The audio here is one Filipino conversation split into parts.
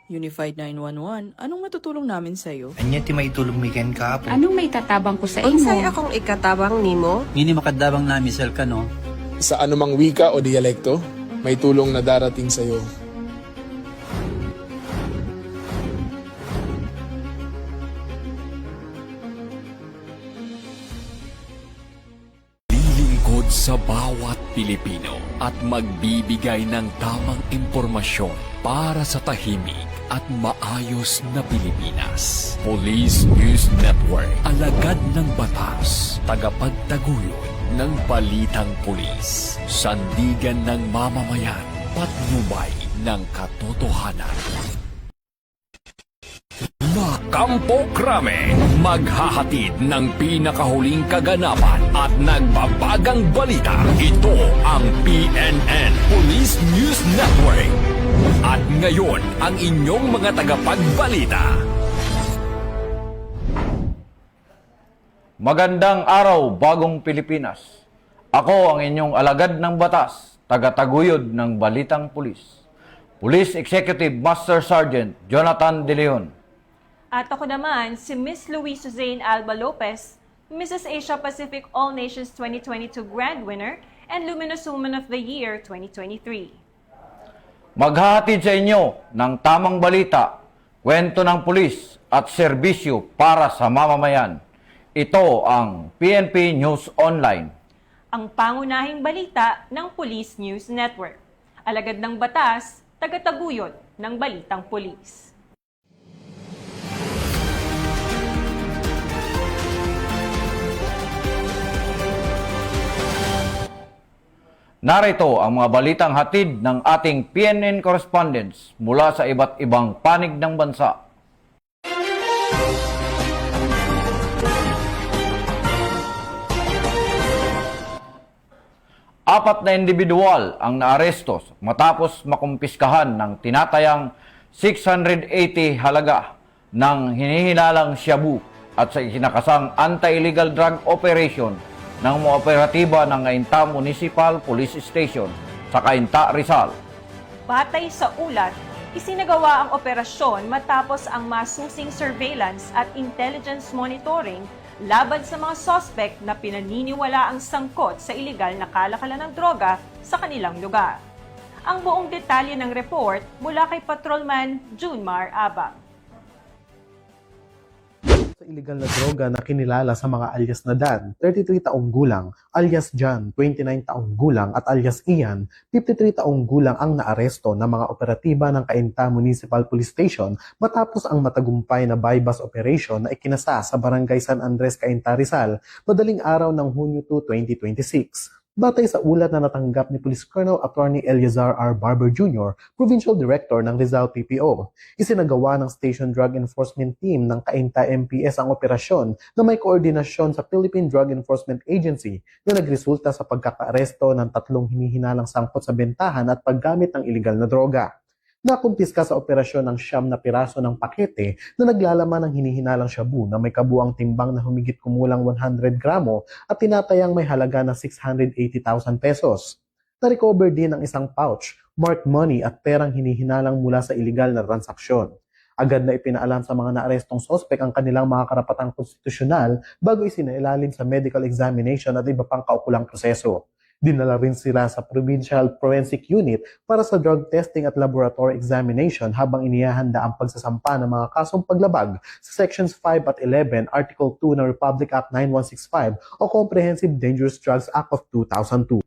Unified 911, anong matutulong namin sa'yo? Anya ti maitulong mi ken kahapon. Anong may tatabang ko sa Unsay imo? akong ikatabang nimo? Ngini makadabang na misal ka no. Sa anumang wika o dialekto, may tulong na darating sa iyo. Lilingkod sa bawat Pilipino at magbibigay ng tamang impormasyon para sa tahimik at maayos na Pilipinas. Police News Network, alagad ng batas, tagapagtaguyod ng balitang pulis, sandigan ng mamamayan, patnubay ng katotohanan. Kampo Krame, maghahatid ng pinakahuling kaganapan at nagbabagang balita. Ito ang PNN Police News Network. At ngayon, ang inyong mga tagapagbalita. Magandang araw, bagong Pilipinas. Ako ang inyong alagad ng batas, tagataguyod ng Balitang Pulis. Police Executive Master Sergeant Jonathan De Leon. At ako naman, si Miss Louise Suzanne Alba Lopez, Mrs. Asia Pacific All Nations 2022 Grand Winner and Luminous Woman of the Year 2023. Maghahatid sa inyo ng tamang balita, kwento ng pulis at serbisyo para sa mamamayan. Ito ang PNP News Online. Ang pangunahing balita ng Police News Network. Alagad ng batas, tagataguyod ng Balitang Pulis. Narito ang mga balitang hatid ng ating PNN correspondents mula sa iba't ibang panig ng bansa. Apat na individual ang naaresto matapos makumpiskahan ng tinatayang 680 halaga ng hinihinalang shabu at sa ikinakasang anti-illegal drug operation ng mga operatiba ng Cainta Municipal Police Station sa Cainta, Rizal. Batay sa ulat, isinagawa ang operasyon matapos ang masusing surveillance at intelligence monitoring laban sa mga suspect na pinaniniwala ang sangkot sa iligal na kalakalan ng droga sa kanilang lugar. Ang buong detalye ng report mula kay Patrolman Junmar Abang. Sa illegal na droga na kinilala sa mga alias na Dan, 33 taong gulang, alias John, 29 taong gulang at alias Ian, 53 taong gulang ang naaresto ng mga operatiba ng Cainta Municipal Police Station matapos ang matagumpay na bypass operation na ikinasa sa Barangay San Andres, Cainta, Rizal, madaling araw ng Hunyo 2, 2026. Batay sa ulat na natanggap ni Police Colonel Attorney Eliazar R. Barber Jr., Provincial Director ng Rizal PPO, isinagawa ng Station Drug Enforcement Team ng Cainta MPS ang operasyon na may koordinasyon sa Philippine Drug Enforcement Agency na nagresulta sa pagkakaaresto ng 3 hinihinalang sangkot sa bentahan at paggamit ng iligal na droga. Nakumpiska sa operasyon ng 9 na piraso ng pakete na naglalaman ng hinihinalang shabu na may kabuang timbang na humigit kumulang 100 gramo at tinatayang may halaga na 680,000 pesos. Na-recover din ang isang pouch, marked money at perang hinihinalang mula sa iligal na transaksyon. Agad na ipinaalam sa mga naarestong sospek ang kanilang mga karapatang konstitusyonal bago isinailalim sa medical examination at iba pang kaukulang proseso. Dinala rin sila sa Provincial Forensic Unit para sa drug testing at laboratory examination habang inihahanda ang pagsasampa ng mga kasong paglabag sa Sections 5 at 11, Article 2 ng Republic Act 9165 o Comprehensive Dangerous Drugs Act of 2002.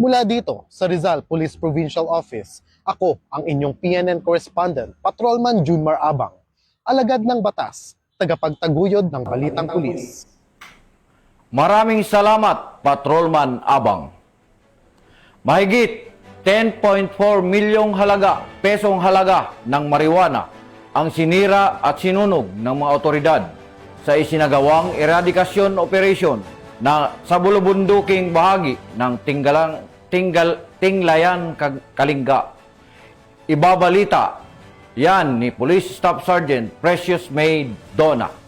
Mula dito sa Rizal Police Provincial Office, ako ang inyong PNN correspondent, Patrolman Junmar Abang, alagad ng batas, tagapagtaguyod ng Balitang Pulis. Maraming salamat, Patrolman Abang. Mahigit 10.4 milyong pesong halaga ng marijuana ang sinira at sinunog ng mga otoridad sa isinagawang eradikasyon operation na sa bulubunduking bahagi ng Tinglayan, Kalinga. Ibabalita yan ni Police Staff Sergeant Precious May Dona.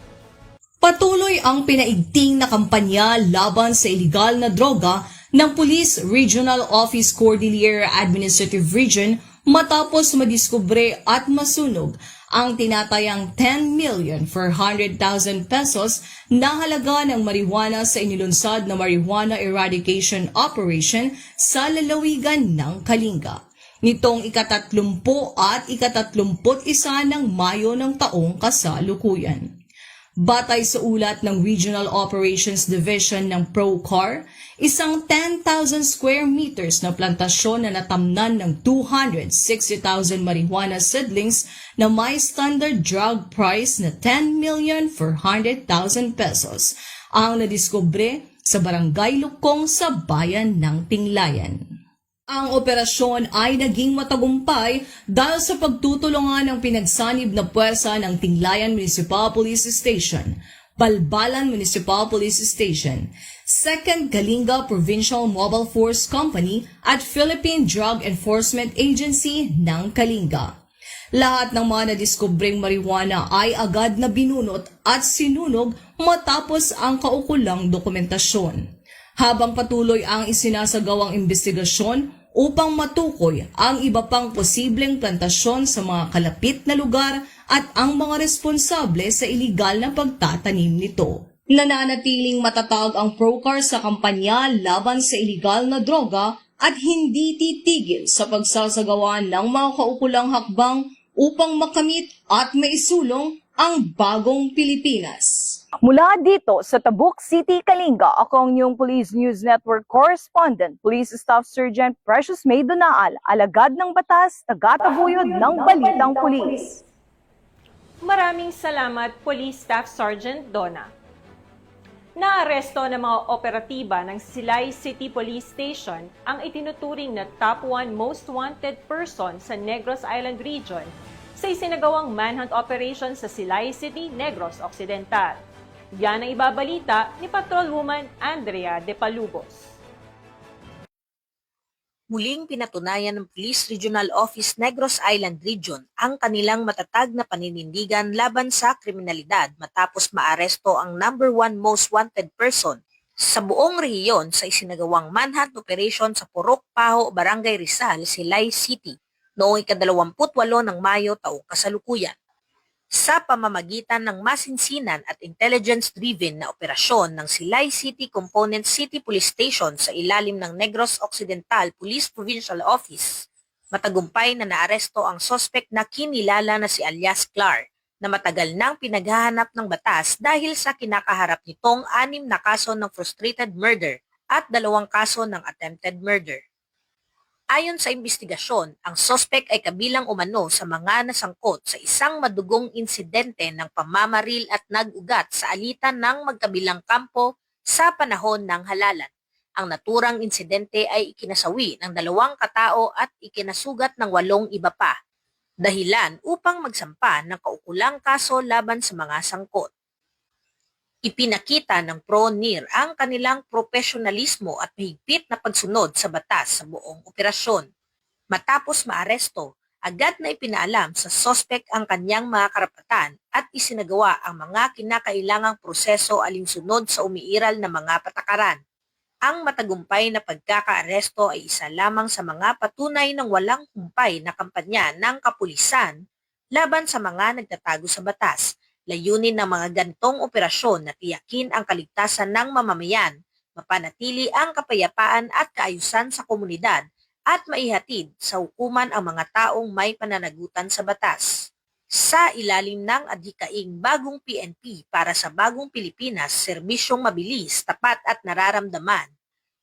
Patuloy ang pinaigting na kampanya laban sa iligal na droga ng Police Regional Office Cordillera Administrative Region matapos madiskubre at masunog ang tinatayang 10,400,000 pesos na halaga ng marijuana sa inilunsad na Marijuana Eradication Operation sa lalawigan ng Kalinga. Nitong ika-30 at ika-31 ng Mayo ng taong kasalukuyan. Batay sa ulat ng Regional Operations Division ng ProCar, isang 10,000 square meters na plantasyon na natamnan ng 260,000 marijuana seedlings na may standard drug price na 10,400,000 pesos ang nadiskubre sa Barangay Lukong sa bayan ng Tinglayan. Ang operasyon ay naging matagumpay dahil sa pagtutulungan ng pinagsanib na puwersa ng Tinglayan Municipal Police Station, Balbalan Municipal Police Station, 2nd Kalinga Provincial Mobile Force Company at Philippine Drug Enforcement Agency ng Kalinga. Lahat ng mga nadiskubreng marijuana ay agad na binunot at sinunog matapos ang kaukulang dokumentasyon. Habang patuloy ang isinasagawang investigasyon upang matukoy ang iba pang posibleng plantasyon sa mga kalapit na lugar at ang mga responsable sa iligal na pagtatanim nito. Nananatiling matatag ang ProCar sa kampanya laban sa iligal na droga at hindi titigil sa pagsasagawa ng mga kaukulang hakbang upang makamit at maisulong ang bagong Pilipinas. Mula dito sa Tabuk City, Kalinga, ako ang inyong Police News Network Correspondent, Police Staff Sergeant Precious May Donaal, alagad ng batas, tagataguyod ng balitang pulis. Maraming salamat, Police Staff Sergeant Donna. Naaresto ng mga operatiba ng Silay City Police Station ang itinuturing na top 1 most wanted person sa Negros Island Region sa isinagawang manhunt operation sa Silay City, Negros Occidental. Yan ang ibabalita ni Patrolwoman Andrea De Palubos. Muling pinatunayan ng Police Regional Office Negros Island Region ang kanilang matatag na paninindigan laban sa kriminalidad matapos maaresto ang number 1 most wanted person sa buong rehiyon sa isinagawang manhunt operation sa Purok Paho, Barangay Rizal, Silay City noong ika-28 ng Mayo taong kasalukuyan. Sa pamamagitan ng masinsinan at intelligence-driven na operasyon ng Silay City Component City Police Station sa ilalim ng Negros Occidental Police Provincial Office, matagumpay na naaresto ang sospek na kinilala na si alias Clark na matagal nang pinaghahanap ng batas dahil sa kinakaharap nitong 6 na kaso ng frustrated murder at 2 kaso ng attempted murder. Ayon sa investigasyon, ang sospek ay kabilang umano sa mga nasangkot sa isang madugong insidente ng pamamaril at nag-ugat sa alitan ng magkabilang kampo sa panahon ng halalan. Ang naturang insidente ay ikinasawi ng 2 katao at ikinasugat ng 8 iba pa, dahilan upang magsampa ng kaukulang kaso laban sa mga sangkot. Ipinakita ng PRO-NIR ang kanilang profesionalismo at mahigpit na pagsunod sa batas sa buong operasyon. Matapos maaresto, agad na ipinaalam sa sospek ang kanyang mga karapatan at isinagawa ang mga kinakailangang proseso alinsunod sa umiiral na mga patakaran. Ang matagumpay na pagkakaaresto ay isa lamang sa mga patunay ng walang humpay na kampanya ng kapulisan laban sa mga nagtatago sa batas. Layunin ng mga ganitong operasyon na tiyakin ang kaligtasan ng mamamayan, mapanatili ang kapayapaan at kaayusan sa komunidad at maihatid sa hukuman ang mga taong may pananagutan sa batas. Sa ilalim ng adhikaing Bagong PNP para sa Bagong Pilipinas, serbisyong mabilis, tapat at nararamdaman,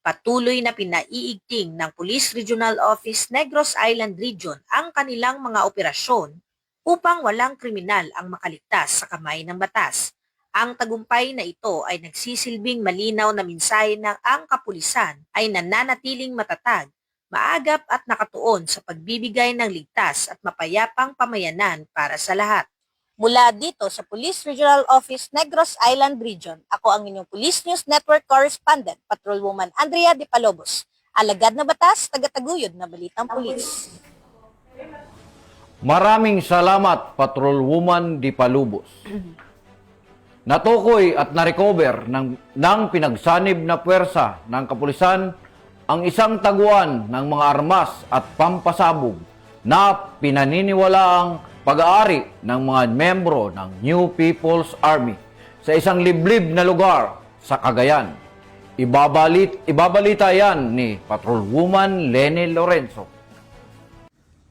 patuloy na pinaiigting ng Police Regional Office Negros Island Region ang kanilang mga operasyon upang walang kriminal ang makaligtas sa kamay ng batas. Ang tagumpay na ito ay nagsisilbing malinaw na mensahe ng ang kapulisan ay nananatiling matatag, maagap at nakatuon sa pagbibigay ng ligtas at mapayapang pamayanan para sa lahat. Mula dito sa Police Regional Office Negros Island Region, ako ang inyong Police News Network Correspondent, Patrolwoman Andrea De Palubos. Alagad na batas, tagataguyod na balitang pulis. Maraming salamat, Patrolwoman Di Palubos. Natukoy at na-recover ng pinagsanib na puwersa ng kapulisan ang isang taguan ng mga armas at pampasabog na pinaniniwalaang pag-aari ng mga membro ng New People's Army sa isang liblib na lugar sa Cagayan. Ibabalita yan ni Patrolwoman Lenny Lorenzo.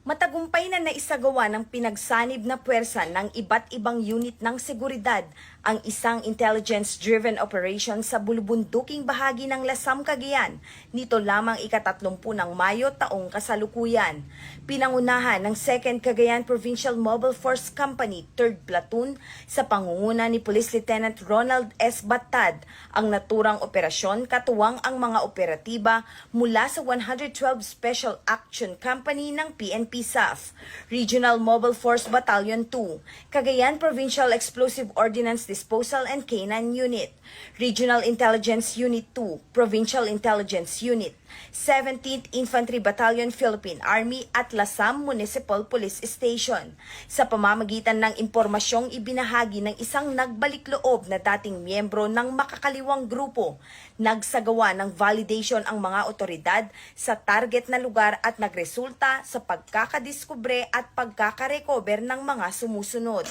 Matagumpay na naisagawa ng pinagsanib na puwersa ng iba't ibang unit ng seguridad ang isang intelligence-driven operation sa bulubunduking bahagi ng Lasam, Cagayan, nito lamang ika-30 ng Mayo taong kasalukuyan. Pinangunahan ng 2nd Cagayan Provincial Mobile Force Company 3rd Platoon sa pangunguna ni Police Lieutenant Ronald S. Batad ang naturang operasyon katuwang ang mga operatiba mula sa 112 Special Action Company ng PNP SAF, Regional Mobile Force Battalion 2, Cagayan Provincial Explosive Ordnance Disposal and Canine Unit, Regional Intelligence Unit 2, Provincial Intelligence Unit, 17th Infantry Battalion Philippine Army at Lasam Municipal Police Station. Sa pamamagitan ng impormasyong ibinahagi ng isang nagbalik-loob na dating miyembro ng makakaliwang grupo, nagsagawa ng validation ang mga otoridad sa target na lugar at nagresulta sa pagkakadiskubre at pagkakarecover ng mga sumusunod.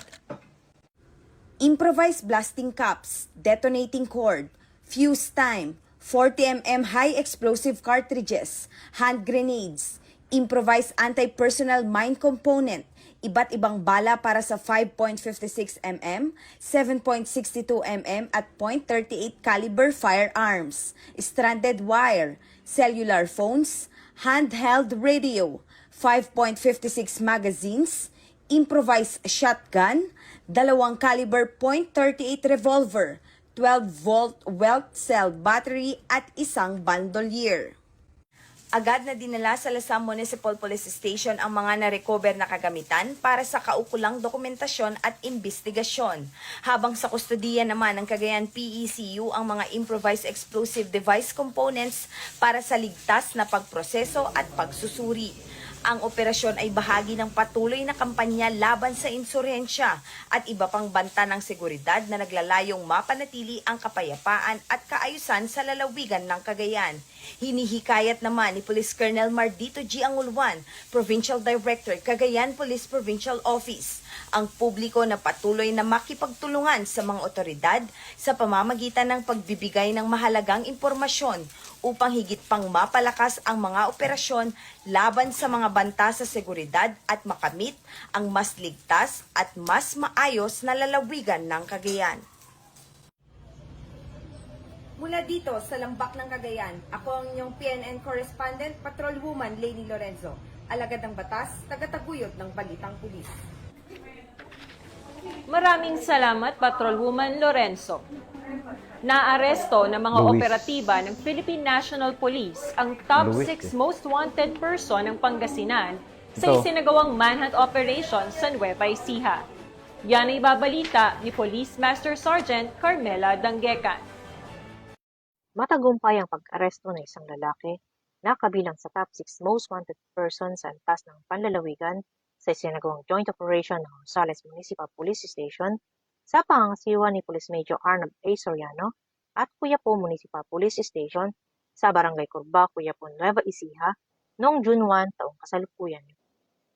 Improvised blasting caps, detonating cord, fuse time, 40mm high explosive cartridges, hand grenades, improvised anti-personnel mine component, iba't ibang bala para sa 5.56mm, 7.62mm at .38 caliber firearms, stranded wire, cellular phones, handheld radio, 5.56 magazines, improvised shotgun, 2 caliber .38 revolver, 12-volt welt cell battery at isang bandolier. Agad na dinala sa Lasam Municipal Police Station ang mga na-recover na kagamitan para sa kaukulang dokumentasyon at investigasyon. Habang sa kustodiya naman ng Cagayan PECU ang mga improvised explosive device components para sa ligtas na pagproseso at pagsusuri. Ang operasyon ay bahagi ng patuloy na kampanya laban sa insurhensya at iba pang banta ng seguridad na naglalayong mapanatili ang kapayapaan at kaayusan sa lalawigan ng Cagayan. Hinihikayat naman ni Police Colonel Mardito G. Angulwan, Provincial Director, Cagayan Police Provincial Office, ang publiko na patuloy na makipagtulungan sa mga otoridad sa pamamagitan ng pagbibigay ng mahalagang impormasyon upang higit pang mapalakas ang mga operasyon laban sa mga banta sa seguridad at makamit ang mas ligtas at mas maayos na lalawigan ng Cagayan. Mula dito sa Lambak ng Cagayan, ako ang inyong PNN correspondent, Patrolwoman Lenny Lorenzo, alagad ng batas, tagataguyod ng Balitang Pulis. Maraming salamat, Patrolwoman Lorenzo. Naaresto ng mga operatiba ng Philippine National Police ang top 6 most wanted person ng Pangasinan sa isinagawang manhunt operation sa Nueva Ecija. Yan ay babalita ni Police Master Sergeant Carmela Danggecan. Matagumpay ang pag-aresto ng isang lalaki na kabilang sa top 6 most wanted person sa antas ng panlalawigan sa isinagawang joint operation ng Rosales Municipal Police Station sa pangangasiwa ni Police Major Arnold A. Soriano at Cuyapo Municipal Police Station sa Barangay Curba, Cuyapo, Nueva Ecija noong June 1 taong kasalukuyan.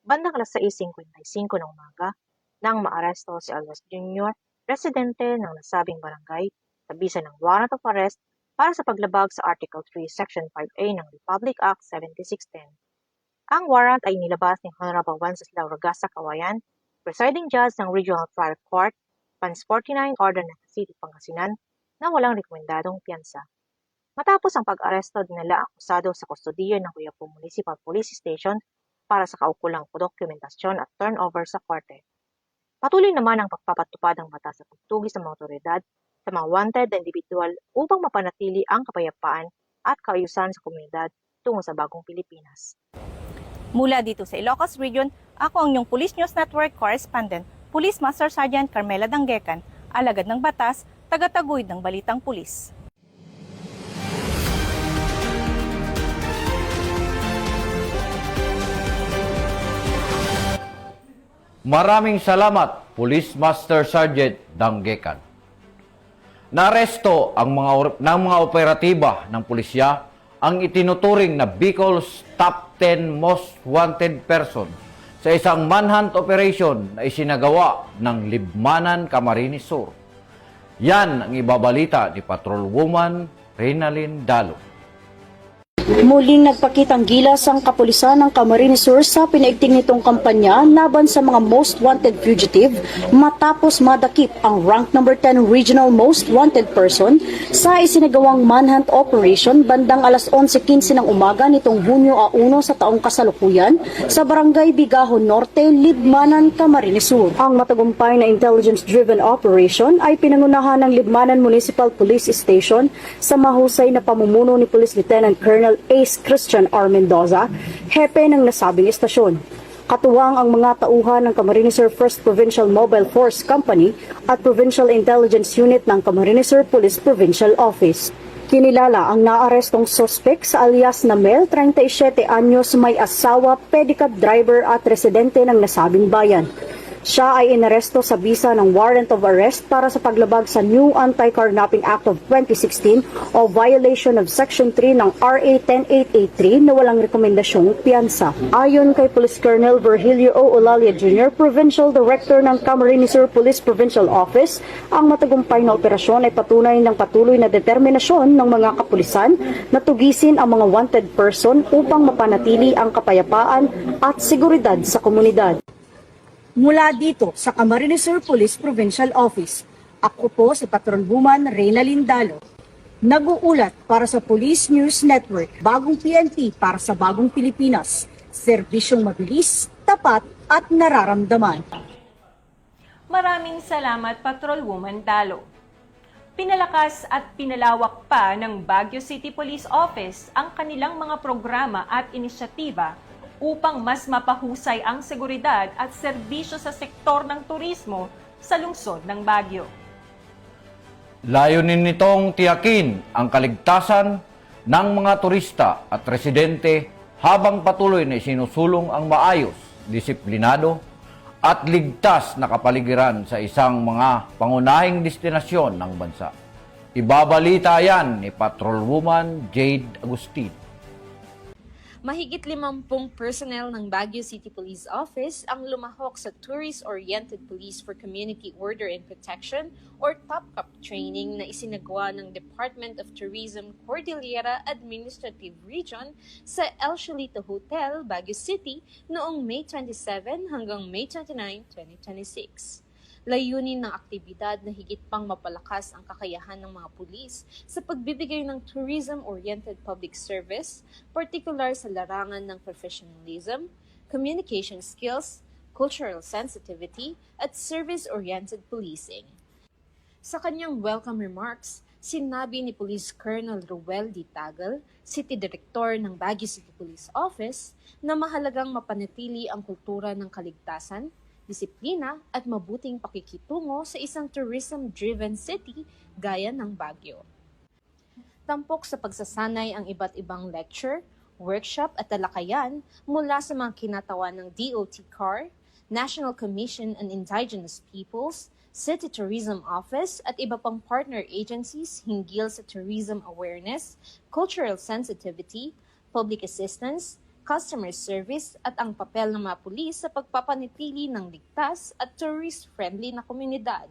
Bandang alas 6:55 ng umaga nang maaresto si Alias Jr., residente ng nasabing barangay, sa bisa ng warrant of arrest para sa paglabag sa Article 3, Section 5A ng Republic Act 7610. Ang warrant ay nilabas ni Honorable Wenceslao Ragasa Kawayan, presiding judge ng Regional Trial Court, Pans 49, Ordonance City, Pangasinan, na walang rekomendadong piyansa. Matapos ang pag-aresto, dinala ang akusado sa kustodiya ng Cuyapo Municipal Police Station para sa kaukulang dokumentasyon at turnover sa korte. Patuloy naman ang pagpapatupad ng batas sa pagtugis ng mga otoridad sa mga wanted na individual upang mapanatili ang kapayapaan at kaayusan sa komunidad tungo sa bagong Pilipinas. Mula dito sa Ilocos Region, ako ang inyong Police News Network Correspondent, Police Master Sergeant Carmela Danggecan, alagad ng batas, tagataguyod ng Balitang Pulis. Maraming salamat, Police Master Sergeant Danggecan. Naresto ang mga operatiba ng pulisya ang itinuturing na Bicol's top 10 most wanted person sa isang manhunt operation na isinagawa ng Libmanan, Camarines Sur. Yan ang ibabalita ni Patrolwoman Reynalyn Dalo. Muling nagpakitang gilas ang kapulisan ng Camarines Sur sa pinaigting nitong kampanya laban sa mga most wanted fugitive matapos madakip ang rank number 10 regional most wanted person sa isinagawang manhunt operation bandang alas 11:15 ng umaga nitong Hunyo 1 sa taong kasalukuyan sa Barangay Bigahon Norte, Libmanan, Camarines Sur. Ang matagumpay na intelligence-driven operation ay pinangunahan ng Libmanan Municipal Police Station sa mahusay na pamumuno ni Police Lieutenant Colonel Ace Christian R. Mendoza, hepe ng nasabing istasyon. Katuwang ang mga tauhan ng Camarines Sur 1st Provincial Mobile Force Company at Provincial Intelligence Unit ng Camarines Sur Police Provincial Office. Kinilala ang naarestong sospek sa alias na Mel, 37 anyos, may asawa, pedicab driver at residente ng nasabing bayan. Siya ay inaresto sa bisa ng warrant of arrest para sa paglabag sa New Anti-Carnapping Act of 2016 o violation of Section 3 ng RA 10883 na walang rekomendasyong piyansa. Ayon kay Police Colonel Virgilio O. Olalia Jr., Provincial Director ng Camarines Sur Police Provincial Office, ang matagumpay na operasyon ay patunay ng patuloy na determinasyon ng mga kapulisan na tugisin ang mga wanted person upang mapanatili ang kapayapaan at seguridad sa komunidad. Mula dito sa Camarines Sur Police Provincial Office, ako po si Patrolwoman Reynalyn Dalo, nag-uulat para sa Police News Network, bagong PNP para sa bagong Pilipinas, serbisyong mabilis, tapat at nararamdaman. Maraming salamat, Patrolwoman Dalo. Pinalakas at pinalawak pa ng Baguio City Police Office ang kanilang mga programa at inisyatiba upang mas mapahusay ang seguridad at serbisyo sa sektor ng turismo sa lungsod ng Baguio. Layunin nitong tiyakin ang kaligtasan ng mga turista at residente habang patuloy na isinusulong ang maayos, disiplinado at ligtas na kapaligiran sa isang mga pangunahing destinasyon ng bansa. Ibabalita yan ni Patrolwoman Jade Agustin. Mahigit 50 personnel ng Baguio City Police Office ang lumahok sa Tourist-Oriented Police for Community Order and Protection or TOPCOP training na isinagawa ng Department of Tourism Cordillera Administrative Region sa El Cholito Hotel, Baguio City noong May 27 hanggang May 29, 2026. Layunin ng aktibidad na higit pang mapalakas ang kakayahan ng mga pulis sa pagbibigay ng tourism-oriented public service, particular sa larangan ng professionalism, communication skills, cultural sensitivity, at service-oriented policing. Sa kanyang welcome remarks, sinabi ni Police Colonel Ruel D. Tagal, City Director ng Baguio City Police Office, na mahalagang mapanatili ang kultura ng kaligtasan, disiplina at mabuting pakikitungo sa isang tourism-driven city gaya ng Baguio. Tampok sa pagsasanay ang iba't ibang lecture, workshop at talakayan mula sa mga kinatawan ng DOT CAR, National Commission on Indigenous Peoples, City Tourism Office at iba pang partner agencies hinggil sa tourism awareness, cultural sensitivity, public assistance, customer service at ang papel ng mga pulis sa pagpapanatili ng ligtas at tourist-friendly na komunidad.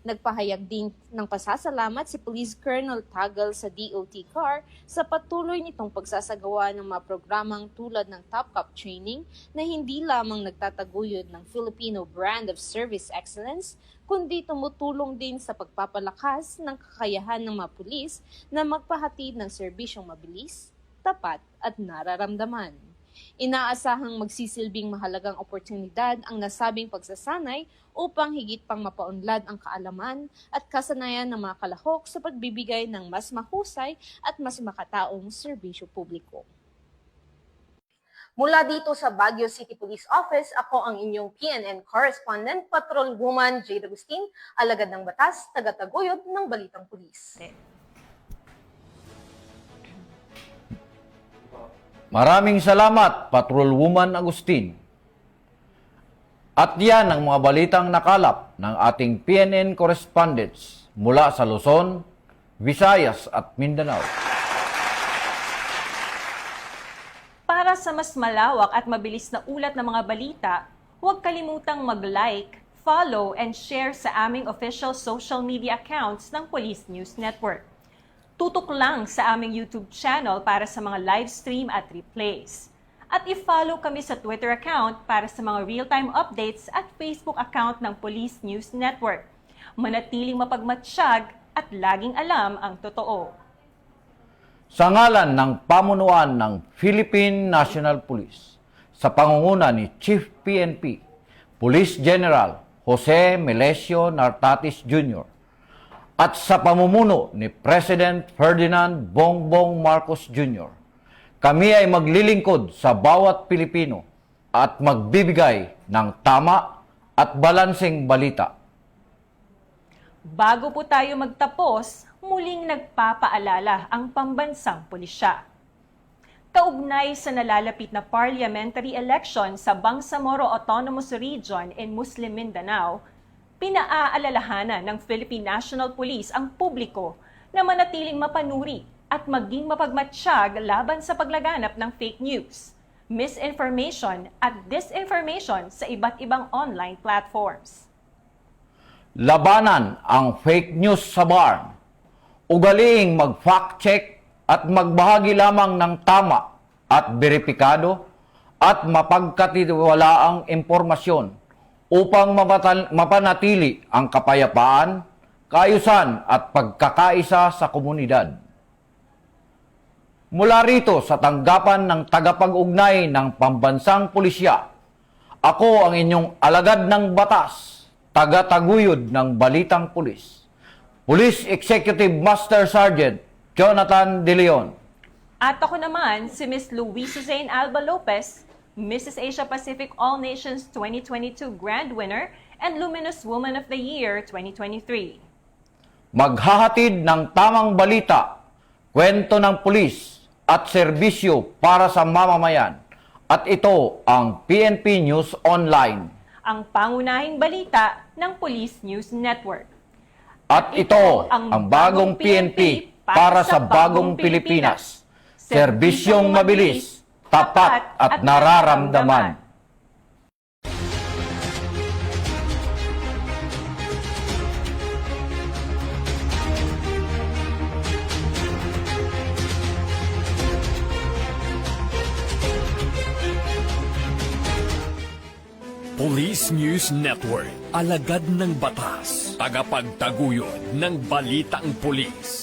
Nagpahayag din ng pasasalamat si Police Colonel Tagal sa DOT CAR sa patuloy nitong pagsasagawa ng mga programang tulad ng TOPCOP training na hindi lamang nagtataguyod ng Filipino brand of service excellence, kundi tumutulong din sa pagpapalakas ng kakayahan ng mga pulis na magpahatid ng serbisyong mabilis, tapat at nararamdaman. Inaasahang magsisilbing mahalagang oportunidad ang nasabing pagsasanay upang higit pang mapaunlad ang kaalaman at kasanayan ng mga kalahok sa pagbibigay ng mas mahusay at mas makataong serbisyo publiko. Mula dito sa Baguio City Police Office, ako ang inyong PNN correspondent, Patrolwoman Jade Agustin, alagad ng batas, tagataguyod ng Balitang Pulis. Maraming salamat, Patrolwoman Agustin. At yan ang mga balitang nakalap ng ating PNN correspondents mula sa Luzon, Visayas at Mindanao. Para sa mas malawak at mabilis na ulat ng mga balita, huwag kalimutang mag-like, follow, and share sa aming official social media accounts ng Police News Network. Tutok lang sa aming YouTube channel para sa mga live stream at replays. At i-follow kami sa Twitter account para sa mga real-time updates at Facebook account ng Police News Network. Manatiling mapagmatsyag at laging alam ang totoo. Sa ngalan ng pamunuan ng Philippine National Police, sa pangunguna ni Chief PNP, Police General Jose Melesio Nartatis Jr., at sa pamumuno ni President Ferdinand Bongbong Marcos Jr., kami ay maglilingkod sa bawat Pilipino at magbibigay ng tama at balanseng balita. Bago po tayo magtapos, muling nagpapaalala ang pambansang pulisya. Kaugnay sa nalalapit na parliamentary election sa Bangsamoro Autonomous Region in Muslim Mindanao, pinaaalalahanan ng Philippine National Police ang publiko na manatiling mapanuri at maging mapagmatsyag laban sa paglaganap ng fake news, misinformation at disinformation sa iba't ibang online platforms. Labanan ang fake news sa BARM. Ugaliing mag-fact check at magbahagi lamang ng tama at beripikado at mapagkatiwalaang impormasyon upang mapanatili ang kapayapaan, kaayusan at pagkakaisa sa komunidad. Mula rito sa tanggapan ng tagapag-ugnay ng Pambansang Pulisya, ako ang inyong alagad ng batas, taga-taguyod ng Balitang Pulis, Police Executive Master Sergeant Jonathan De Leon. At ako naman si Miss Luis Suzanne Alba Lopez, Mrs. Asia Pacific All Nations 2022 Grand Winner and Luminous Woman of the Year 2023. Maghahatid ng tamang balita, kwento ng pulis at serbisyo para sa mamamayan. At ito ang PNP News Online. Ang pangunahing balita ng Police News Network. At ito ang bagong PNP para sa bagong Pilipinas. Serbisyong mabilis, tapat at nararamdaman. Police News Network, alagad ng batas, tagapagtaguyod ng balitang pulis.